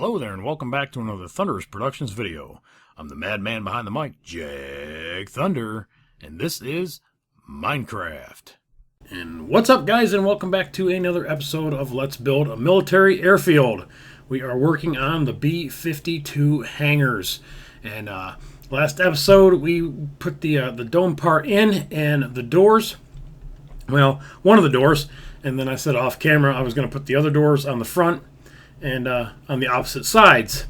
Hello there and welcome back to another Thunderous Productions video. I'm the madman behind the mic, Jack Thunder, and this is Minecraft. And what's up guys, and welcome back to another episode of Let's Build a Military Airfield. We are working on the B52 hangars. And last episode we put the dome part in and the doors. Well, one of the doors, and then I said off camera I was going to put the other doors on the front and on the opposite sides,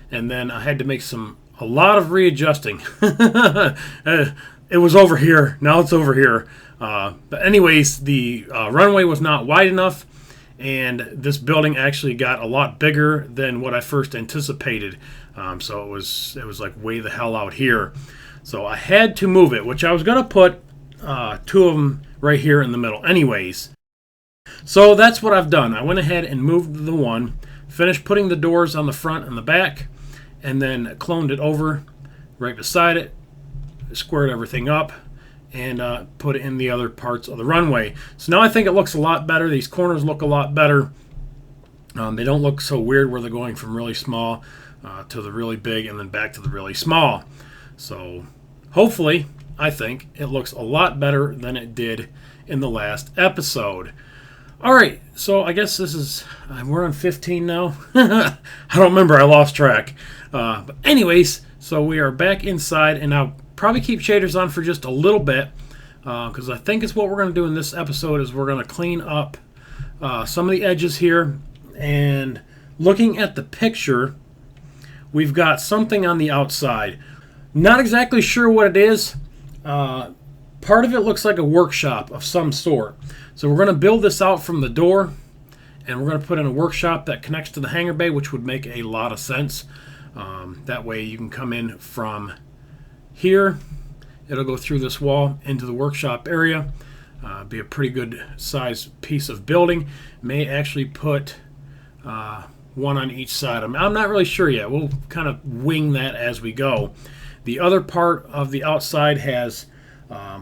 and then I had to make a lot of readjusting. It was over here, now it's over here. But anyways, the runway was not wide enough, and this building actually got a lot bigger than what I first anticipated. So it was like way the hell out here. So I had to move it, which I was going to put two of them right here in the middle anyways. So that's what I've done. I went ahead and moved the one, finished putting the doors on the front and the back, and then cloned it over right beside it, squared everything up, and put it in the other parts of the runway. So now I think it looks a lot better. These corners look a lot better. They don't look so weird where they're going from really small to the really big and then back to the really small. So hopefully, I think it looks a lot better than it did in the last episode. Alright, so I guess this is, we're on 15 now. I don't remember, I lost track. But anyways, so we are back inside, and I'll probably keep shaders on for just a little bit, because I think it's what we're going to do in this episode is we're going to clean up some of the edges here. And looking at the picture, we've got something on the outside. Not exactly sure what it is. Part of it looks like a workshop of some sort. So we're going to build this out from the door, and we're going to put in a workshop that connects to the hangar bay, which would make a lot of sense. That way you can come in from here. It'll go through this wall into the workshop area. Be a pretty good size piece of building. May actually put one on each side. I'm not really sure yet. We'll kind of wing that as we go. The other part of the outside has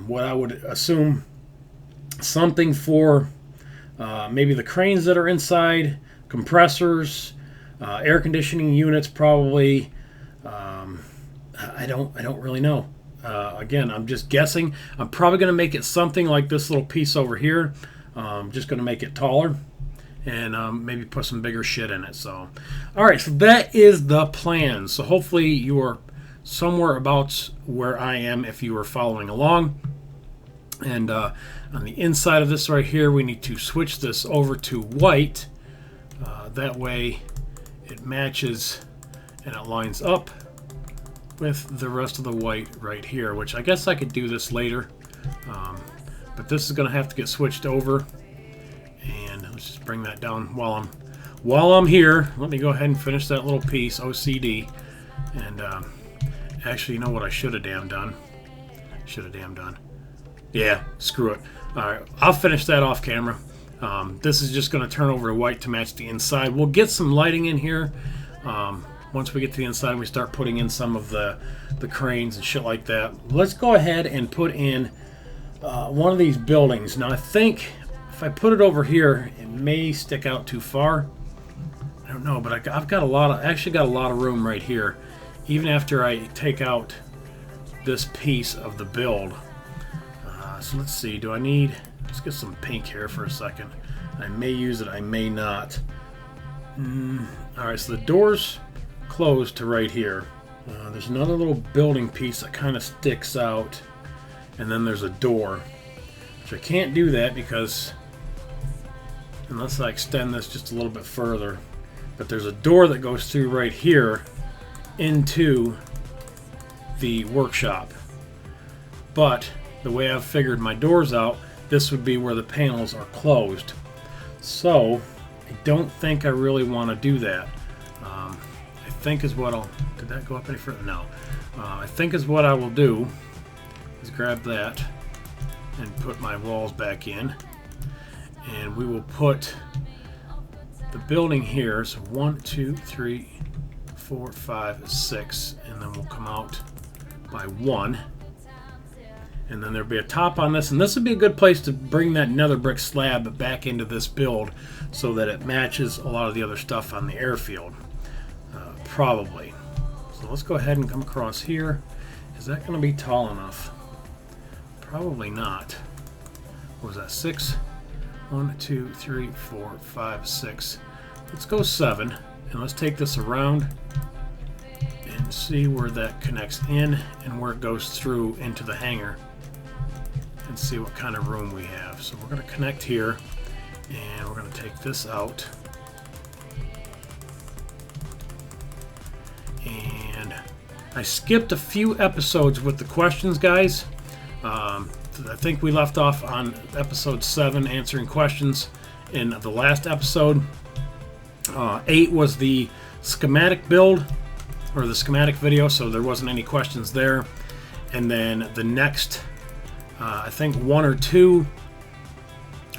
what I would assume something for maybe the cranes that are inside, compressors, air conditioning units probably. I don't really know. Again, I'm just guessing. I'm probably going to make it something like this little piece over here. Just going to make it taller and maybe put some bigger shit in it. So, all right, so that is the plan. So hopefully you are somewhere about where I am if you are following along. And on the inside of this right here, we need to switch this over to white. That way it matches and it lines up with the rest of the white right here, which I guess I could do this later. But this is going to have to get switched over. And let's just bring that down while I'm here. Let me go ahead and finish that little piece, OCD. And actually, you know what I should have damn done? Yeah, screw it. Alright, I'll finish that off camera. This is just going to turn over to white to match the inside. We'll get some lighting in here. Once we get to the inside, we start putting in some of the cranes and shit like that. Let's go ahead and put in one of these buildings. Now, I think if I put it over here, it may stick out too far. I don't know, but I've got actually got a lot of room right here. Even after I take out this piece of the build. So let's see, let's get some pink here for a second. I may use it, I may not. Alright, so the door's closed to right here. There's another little building piece that kind of sticks out. And then there's a door. Which I can't do that because, unless I extend this just a little bit further. But there's a door that goes through right here into the workshop. But the way I've figured my doors out, this would be where the panels are closed. So I don't think I really want to do that. I think is what I'll... Did that go up any further? No. I think is what I will do is grab that and put my walls back in. And we will put the building here. So 1, 2, 3, 4, 5, 6, and then we'll come out by 1. And then there'll be a top on this, and this would be a good place to bring that nether brick slab back into this build so that it matches a lot of the other stuff on the airfield. probably. So let's go ahead and come across here. Is that going to be tall enough? Probably not. What was that, 6? 1, 2, 3, 4, 5, 6. Let's go 7, and let's take this around and see where that connects in and where it goes through into the hangar, and see what kind of room we have. So we're going to connect here, and we're going to take this out. And I skipped a few episodes with the questions, guys. I think we left off on episode 7 answering questions in the last episode. 8 was the schematic build, or the schematic video, so there wasn't any questions there. And then the next, I think 1 or 2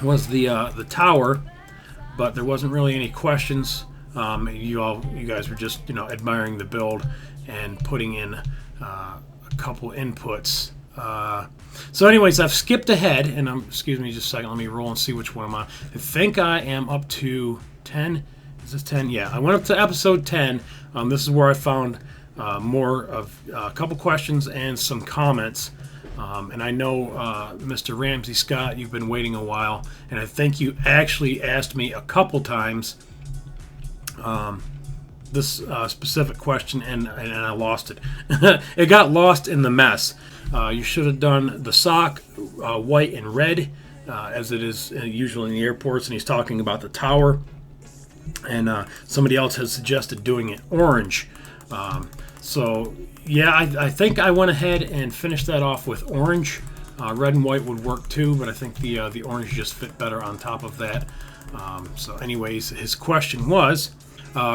was the tower, but there wasn't really any questions. You guys were just, you know, admiring the build and putting in a couple inputs. So anyways, I've skipped ahead, and excuse me just a second, let me roll and see which one I'm on. I think I am up to 10. Is this 10? Yeah, I went up to episode 10. This is where I found more of a couple questions and some comments. And I know, Mr. Ramsey Scott, you've been waiting a while, and I think you actually asked me a couple times this specific question, and I lost it. It got lost in the mess. You should have done the sock white and red, as it is usually in the airports, and he's talking about the tower. And somebody else has suggested doing it orange. So yeah, I think I went ahead and finished that off with orange. Red and white would work too, but I think the orange just fit better on top of that. So anyways, his question was,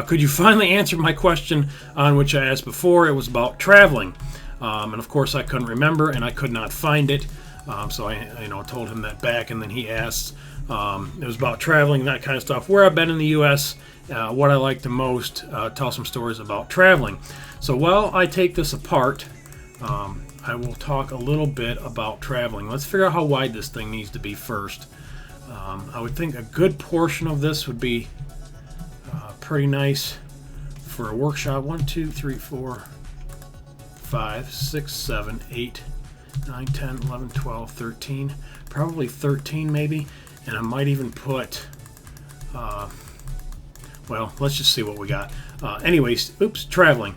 could you finally answer my question on which I asked before? It was about traveling. And of course I couldn't remember, and I could not find it. So I told him that back, and then he asked, it was about traveling, that kind of stuff, where I've been in the U.S., what I like the most, tell some stories about traveling. So while I take this apart, I will talk a little bit about traveling. Let's figure out how wide this thing needs to be first. I would think a good portion of this would be pretty nice for a workshop. 1, 2, 3, 4, 5, 6, 7, 8, 9, 10, 11, 12, 13. Probably 13 maybe. And I might even put, well, let's just see what we got. Anyways, traveling.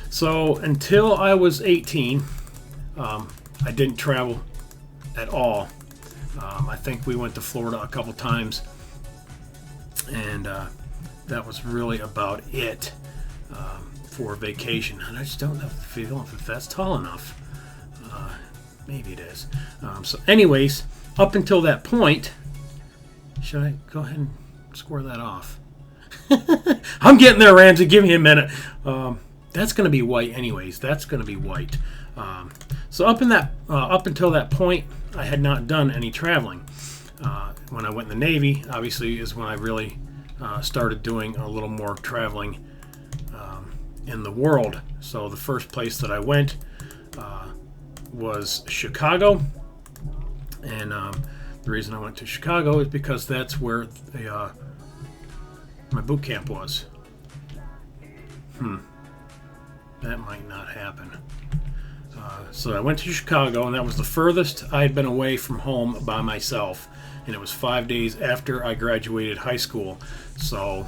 So until I was 18, I didn't travel at all. I think we went to Florida a couple times, and that was really about it for vacation. And I just don't have the feeling if that's tall enough. Maybe it is. So anyways, up until that point, should I go ahead and square that off? I'm getting there, Ramsey. Give me a minute. That's going to be white anyways. That's going to be white. So up until that point, I had not done any traveling. When I went in the Navy, obviously, is when I really started doing a little more traveling in the world. So the first place that I went was Chicago. And the reason I went to Chicago is because that's where my boot camp was. That might not happen. So I went to Chicago, and that was the furthest I had been away from home by myself. And it was 5 days after I graduated high school. So,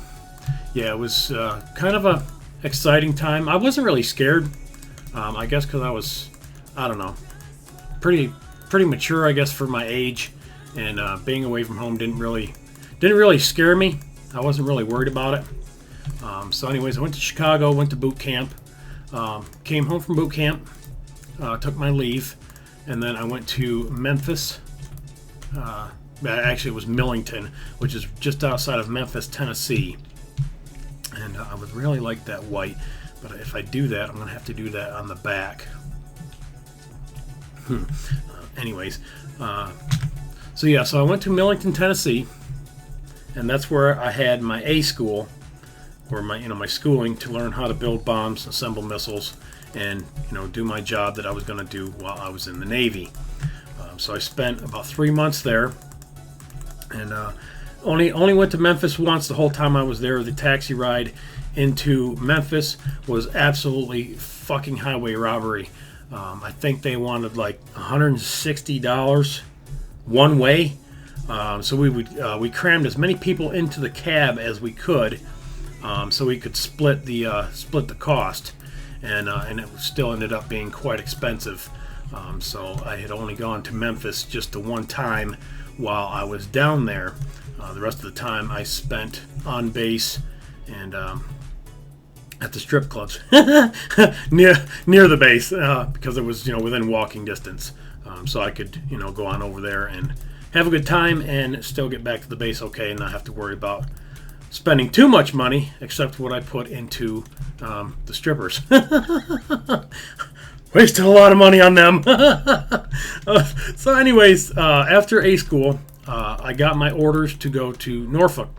yeah, it was kind of a exciting time. I wasn't really scared. I guess because I was, I don't know, pretty mature, I guess, for my age. And being away from home didn't really scare me. I wasn't really worried about it. So anyways, I went to Chicago, went to boot camp, came home from boot camp, took my leave, and then I went to Memphis. Actually, it was Millington, which is just outside of Memphis, Tennessee. And I would really like that white, but if I do that, I'm going to have to do that on the back. Anyways, so yeah, so I went to Millington, Tennessee, and that's where I had my A school, or my schooling to learn how to build bombs, assemble missiles, and do my job that I was going to do while I was in the Navy. So I spent about 3 months there, and Only went to Memphis once the whole time I was there. The taxi ride into Memphis was absolutely fucking highway robbery. I think they wanted like $160 one way. So we crammed as many people into the cab as we could, so we could split the cost, and it still ended up being quite expensive. So I had only gone to Memphis just the one time while I was down there. The rest of the time I spent on base and at the strip clubs near the base, because it was within walking distance, so I could go on over there and have a good time and still get back to the base okay and not have to worry about spending too much money, except what I put into the strippers. Wasted a lot of money on them. So anyways, after A school, I got my orders to go to Norfolk,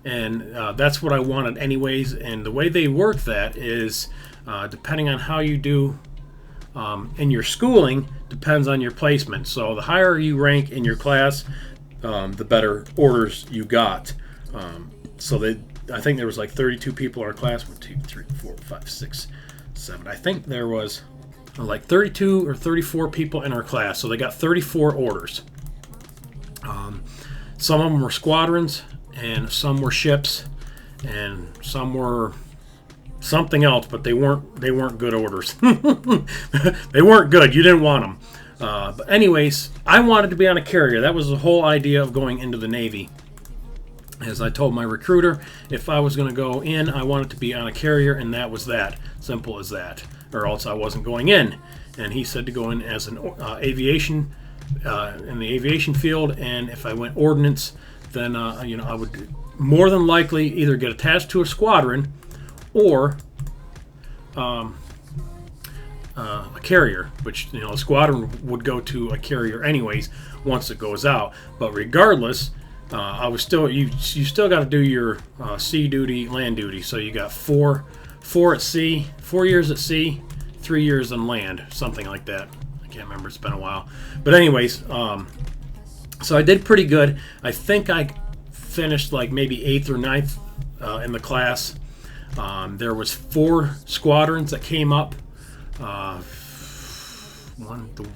and that's what I wanted anyways. And the way they work that is, depending on how you do in your schooling, depends on your placement. So the higher you rank in your class, the better orders you got. I think there was like 32 people in our class. 1, 2, 3, 4, 5, 6, 7. I think there was like 32 or 34 people in our class. So they got 34 orders. Some of them were squadrons, and some were ships, and some were something else, but they weren't good orders. They weren't good. You didn't want them. But anyways, I wanted to be on a carrier. That was the whole idea of going into the Navy. As I told my recruiter, if I was going to go in, I wanted to be on a carrier, and that was that. Simple as that. Or else I wasn't going in. And he said to go in as an aviation, in the aviation field, and if I went ordnance, then I would more than likely either get attached to a squadron or a carrier, which a squadron would go to a carrier anyways once it goes out. But regardless, you still got to do your sea duty, land duty. So you got four at sea, 4 years at sea, 3 years on land, something like that. I can't remember. It's been a while. But anyways, so I did pretty good. I think I finished like maybe 8th or 9th in the class. There was 4 squadrons that came up. The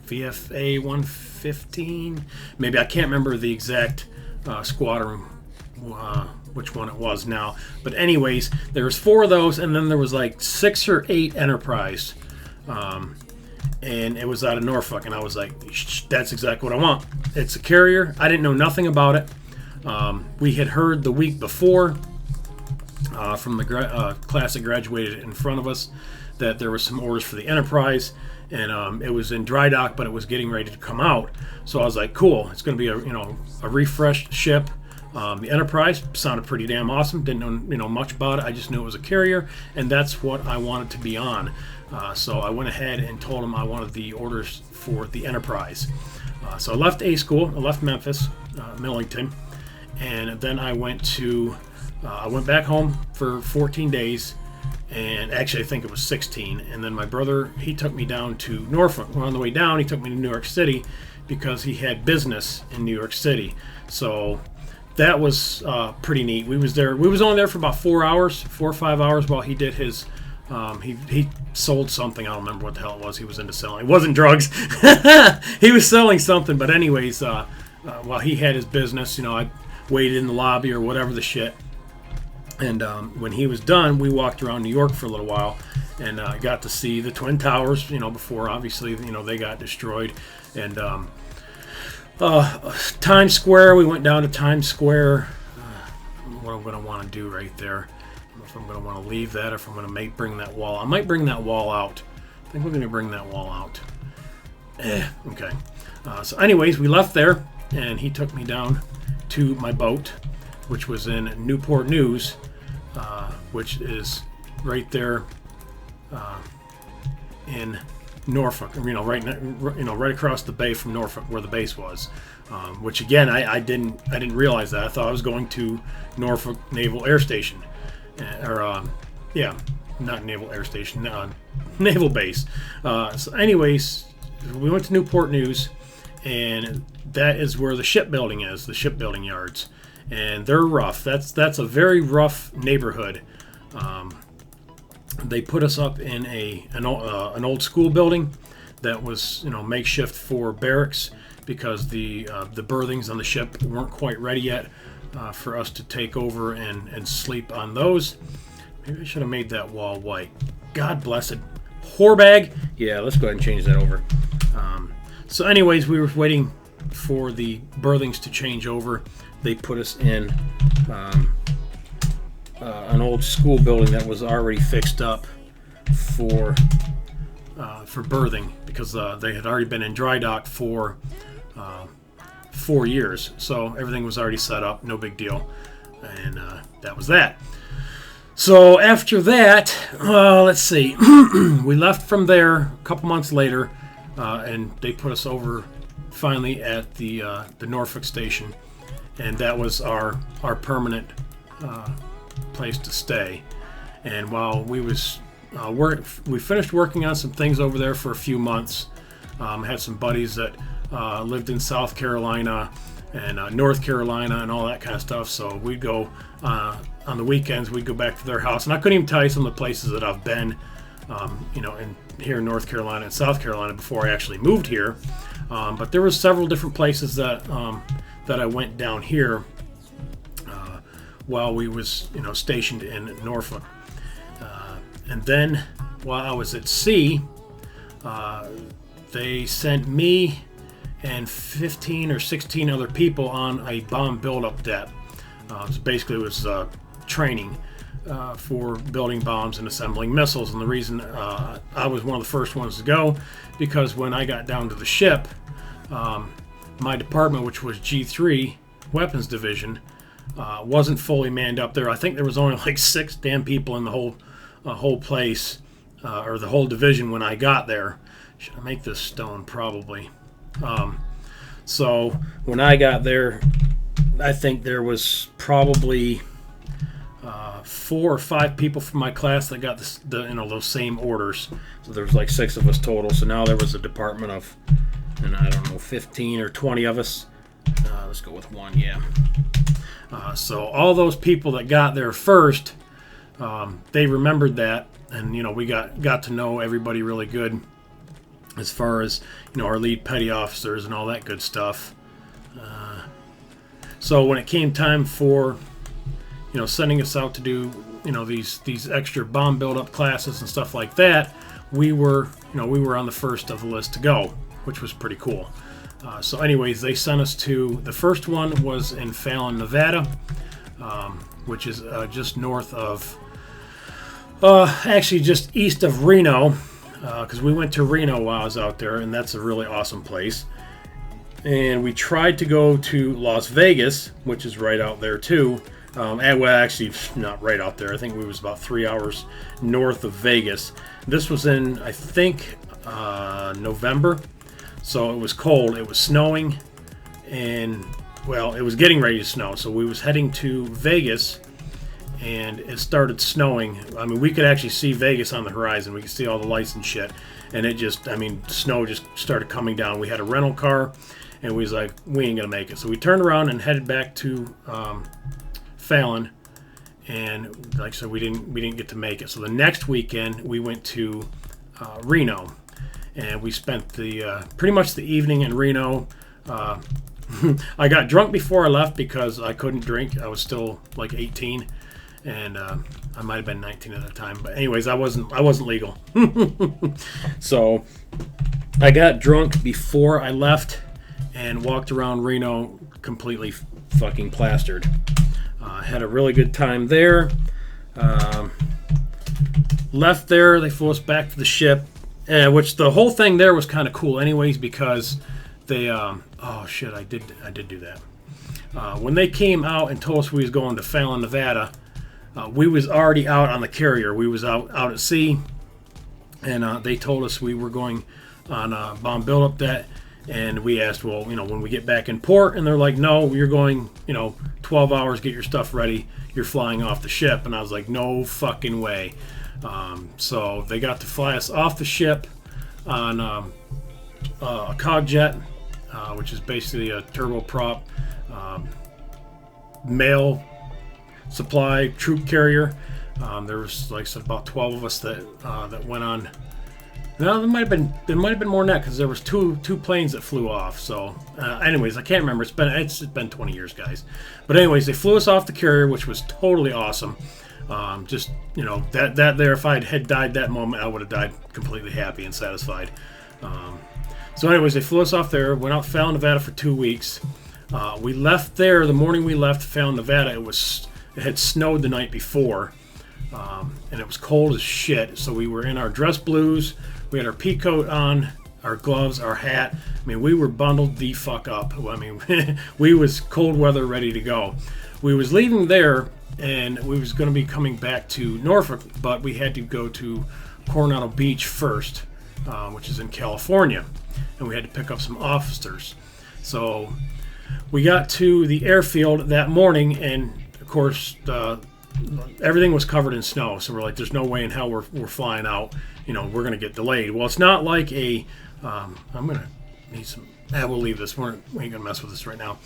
VFA 115, maybe. I can't remember the exact squadron, which one it was now. But anyways, there was 4 of those, and then there was like 6 or 8 Enterprise. And it was out of Norfolk, and I was like, that's exactly what I want. It's a carrier. I didn't know nothing about it. We had heard the week before from the class that graduated in front of us that there was some orders for the Enterprise, and it was in dry dock, but it was getting ready to come out. So I was like, cool, it's going to be a refreshed ship. The Enterprise sounded pretty damn awesome. Didn't know much about it. I just knew it was a carrier, and that's what I wanted to be on. So I went ahead and told them I wanted the orders for the Enterprise. So I left A school. I left Memphis, Millington, and then I went back home for 14 days, and actually I think it was 16. And then my brother, he took me down to Norfolk. On the way down, he took me to New York City because he had business in New York City. So that was pretty neat. We was only there for about 4 or 5 hours while he did his. He sold something. I don't remember what the hell it was. He was into selling. It wasn't drugs. He was selling something. But anyways, while he had his business, I waited in the lobby or whatever the shit. And when he was done, we walked around New York for a little while, and got to see the Twin Towers. Before obviously they got destroyed. And Times Square. We went down to Times Square. What I'm going to want to do right there. If I'm going to want to leave that, or if I'm going to bring that wall. I might bring that wall out. I think we're going to bring that wall out. Okay. So anyways, we left there, and he took me down to my boat, which was in Newport News, which is right there in Norfolk. Right across the bay from Norfolk, where the base was. Which again, I didn't realize that. I thought I was going to Norfolk Naval Air Station. Not Naval Air Station, Naval Base. So anyways, we went to Newport News, and that is where the shipbuilding is, the shipbuilding yards. and they're rough. That's a very rough neighborhood. They put us up in an old school building that was, makeshift for barracks, because the berthings on the ship weren't quite ready yet for us to take over and sleep on those. Maybe I should have made that wall white. God bless it. Whore bag. Yeah, let's go ahead and change that over. So anyways, we were waiting for the berthings to change over. They put us in an old school building that was already fixed up for berthing, because they had already been in dry dock for 4 years. So everything was already set up, no big deal. And that was that. So after that, let's see, we left from there a couple months later, and they put us over finally at the Norfolk station, and that was our permanent place to stay. And while we was we finished working on some things over there for a few months. Had some buddies that lived in South Carolina and North Carolina and all that kind of stuff, so we'd go on the weekends, we'd go back to their house, and I couldn't even tell you some of the places that I've been, here in North Carolina and South Carolina before I actually moved here. But there were several different places that I went down here while we was stationed in Norfolk. And then while I was at sea, they sent me and 15 or 16 other people on a bomb buildup deck. Basically, it was training for building bombs and assembling missiles. And the reason I was one of the first ones to go, because when I got down to the ship, my department, which was G3 Weapons Division, wasn't fully manned up there. I think there was only like 6 damn people in the whole place, or the whole division when I got there. Should I make this stone? Probably. So when I got there, I think there was probably 4 or 5 people from my class that got those same orders. So there was like 6 of us total. So now there was a department of, and I don't know, 15 or 20 of us. Let's go with 1, yeah. So all those people that got there first, they remembered that, and we got to know everybody really good, as far as our lead petty officers and all that good stuff. So when it came time for sending us out to do these extra bomb buildup classes and stuff like that, we were on the first of the list to go, which was pretty cool. So anyways, they sent us to, the first one was in Fallon, Nevada, which is just north of, actually just east of Reno, because we went to Reno while I was out there, and that's a really awesome place. And we tried to go to Las Vegas, which is right out there too. Well, actually, not right out there. I think we was about 3 hours north of Vegas. This was in, I think, November. So it was cold. It was snowing, and well, it was getting ready to snow. So we was heading to Vegas, and it started snowing. I mean, we could actually see Vegas on the horizon. We could see all the lights and shit. And it just, snow just started coming down. We had a rental car, and we was like, we ain't gonna make it. So we turned around and headed back to Fallon, and like I said, we didn't get to make it. So the next weekend we went to Reno, and we spent the pretty much the evening in Reno. I got drunk before I left because I couldn't drink. I was still like 18, and I might have been 19 at the time. But anyways, I wasn't legal. So I got drunk before I left and walked around Reno completely fucking plastered. Had a really good time there. Left there, they flew us back to the ship, which the whole thing there was kind of cool anyways, because they oh shit, I did do that. When they came out and told us we was going to Fallon, Nevada, we was already out on the carrier. We was out at sea, and they told us we were going on a bomb buildup deck. And we asked, well, when we get back in port, and they're like, no, you're going, 12 hours, get your stuff ready, you're flying off the ship. And I was like, no fucking way. So they got to fly us off the ship on a cog jet, which is basically a turboprop mail supply troop carrier. There was, like I said, about 12 of us that went on. No, there might have been more than that, because there was two planes that flew off. So, anyways, I can't remember. It's been 20 years, guys. But anyways, they flew us off the carrier, which was totally awesome. Just, you know, that there, if I had died that moment, I would have died completely happy and satisfied. So anyways, they flew us off there, went out to Fallon, Nevada for 2 weeks. We left there the morning we left Fallon, Nevada. It had snowed the night before, and it was cold as shit. So we were in our dress blues. We had our pea coat on, our gloves, our hat. I mean, we were bundled the fuck up. I mean, we was cold weather ready to go. We was leaving there, and we was going to be coming back to Norfolk, but we had to go to Coronado Beach first, which is in California, and we had to pick up some officers. So we got to the airfield that morning, and of course everything was covered in snow. So we're like, there's no way in hell we're flying out. You know, we're going to get delayed. Well, it's not like a I'm going to need some, we'll leave this. We ain't going to mess with this right now.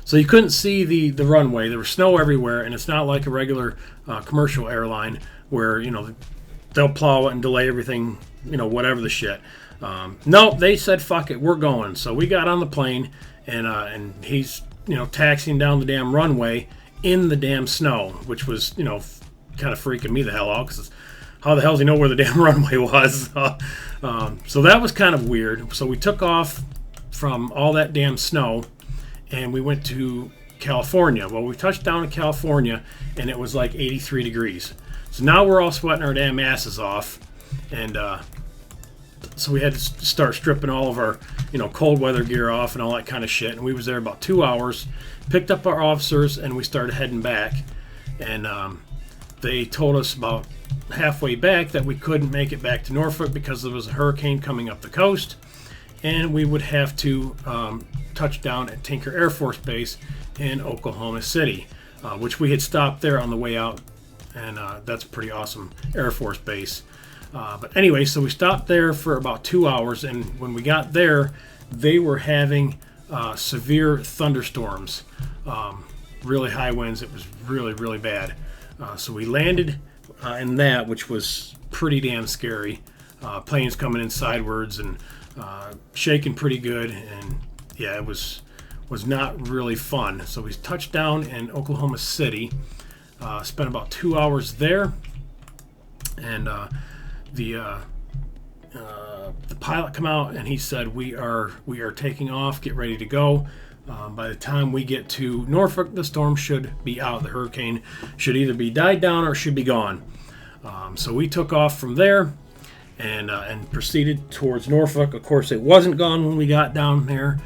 So you couldn't see the runway. There was snow everywhere, and it's not like a regular commercial airline where, you know, they'll plow it and delay everything, you know, whatever the shit. No, they said, fuck it, we're going. So we got on the plane, and he's, you know, taxiing down the damn runway in the damn snow, which was, you know, kind of freaking me the hell out, because how the hell does he know where the damn runway was? So that was kind of weird. So we took off from all that damn snow, and we went to California. Well, we touched down in California, and it was like 83 degrees. So now we're all sweating our damn asses off, and so we had to start stripping all of our, you know, cold weather gear off and all that kind of shit. And we was there about 2 hours, picked up our officers, and we started heading back. And they told us about halfway back that we couldn't make it back to Norfolk because there was a hurricane coming up the coast, and we would have to touch down at Tinker Air Force Base in Oklahoma City, which we had stopped there on the way out, and that's a pretty awesome Air Force base. But anyway, so we stopped there for about 2 hours, and when we got there, they were having severe thunderstorms, really high winds. It was really, really bad. So we landed in that, which was pretty damn scary. Planes coming in sidewards and shaking pretty good, and yeah, it was not really fun. So we touched down in Oklahoma City, spent about 2 hours there, and the pilot come out, and he said, we are taking off, get ready to go. By the time we get to Norfolk, the storm should be out. The hurricane should either be died down or should be gone. So we took off from there and proceeded towards Norfolk. Of course, it wasn't gone when we got down there.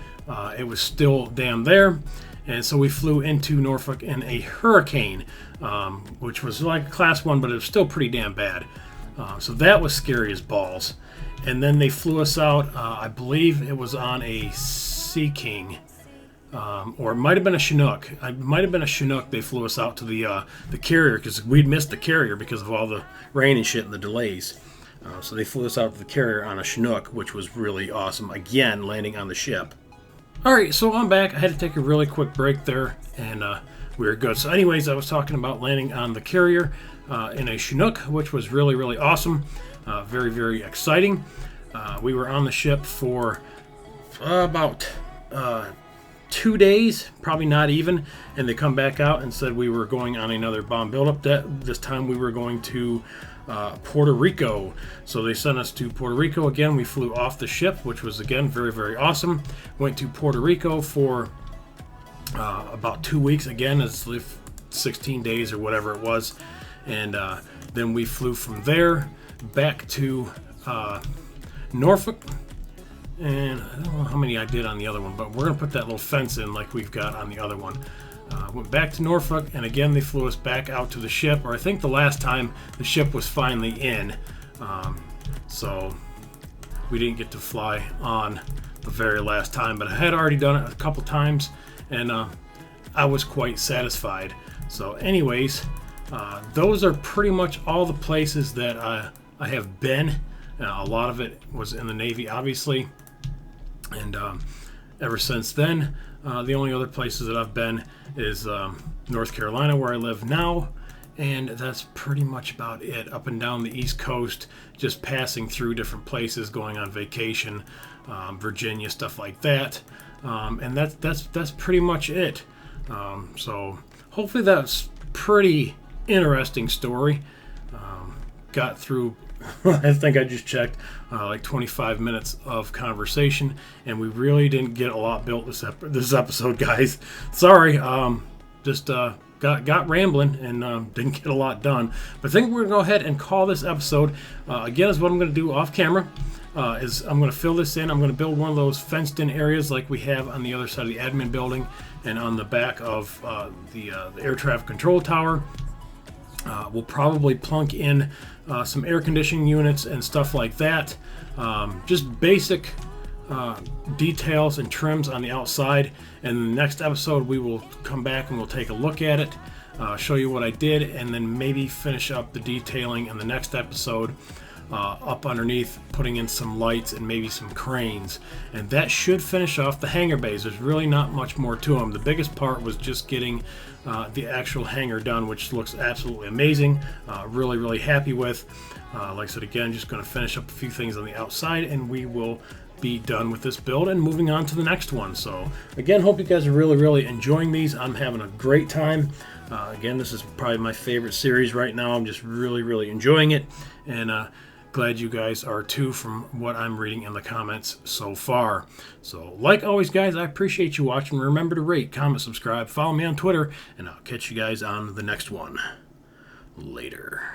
It was still damn there. And so we flew into Norfolk in a hurricane, which was like a class 1, but it was still pretty damn bad. So that was scary as balls. And then they flew us out, I believe it was on a Sea King, or it might have been a Chinook. It might have been a Chinook. They flew us out to the carrier, because we'd missed the carrier because of all the rain and shit and the delays. So they flew us out to the carrier on a Chinook, which was really awesome. Again, landing on the ship. All right, so I'm back. I had to take a really quick break there, and we were good. So anyways, I was talking about landing on the carrier in a Chinook, which was really, really awesome. Very, very exciting. We were on the ship for about 2 days, probably not even, and they come back out and said we were going on another bomb buildup. This time we were going to Puerto Rico. So they sent us to Puerto Rico again. We flew off the ship, which was again very, very awesome. Went to Puerto Rico for about 2 weeks again, as 16 days or whatever it was, and then we flew from there back to Norfolk. And I don't know how many I did on the other one, but we're going to put that little fence in like we've got on the other one. Went back to Norfolk, and again they flew us back out to the ship, or I think the last time the ship was finally in. So we didn't get to fly on the very last time, but I had already done it a couple times, and I was quite satisfied. So anyways, those are pretty much all the places that I have been. A lot of it was in the Navy, obviously. And ever since then, The only other places that I've been is North Carolina, where I live now, and that's pretty much about it. Up and down the East Coast, just passing through different places, going on vacation, Virginia, stuff like that, and that's pretty much it. So hopefully that's pretty interesting story. Got through, I think I just checked, like 25 minutes of conversation, and we really didn't get a lot built this episode, guys. Sorry, just got rambling and didn't get a lot done. But I think we're gonna go ahead and call this episode. Again, is what I'm gonna do off camera. Is I'm gonna fill this in. I'm gonna build one of those fenced-in areas like we have on the other side of the admin building and on the back of the air traffic control tower. We'll probably plunk in some air conditioning units and stuff like that. Just basic details and trims on the outside. And in the next episode, we will come back and we'll take a look at it, show you what I did, and then maybe finish up the detailing in the next episode. Up underneath, putting in some lights and maybe some cranes, and that should finish off the hangar bays. There's really not much more to them. The biggest part was just getting the actual hangar done, which looks absolutely amazing. Really happy with. Like I said, again, just going to finish up a few things on the outside, and we will be done with this build and moving on to the next one. So again, hope you guys are really enjoying these. I'm having a great time. Again, this is probably my favorite series right now. I'm just really enjoying it, and glad you guys are too, from what I'm reading in the comments so far. So like always, guys, I appreciate you watching. Remember to rate, comment, subscribe, follow me on Twitter, and I'll catch you guys on the next one. Later.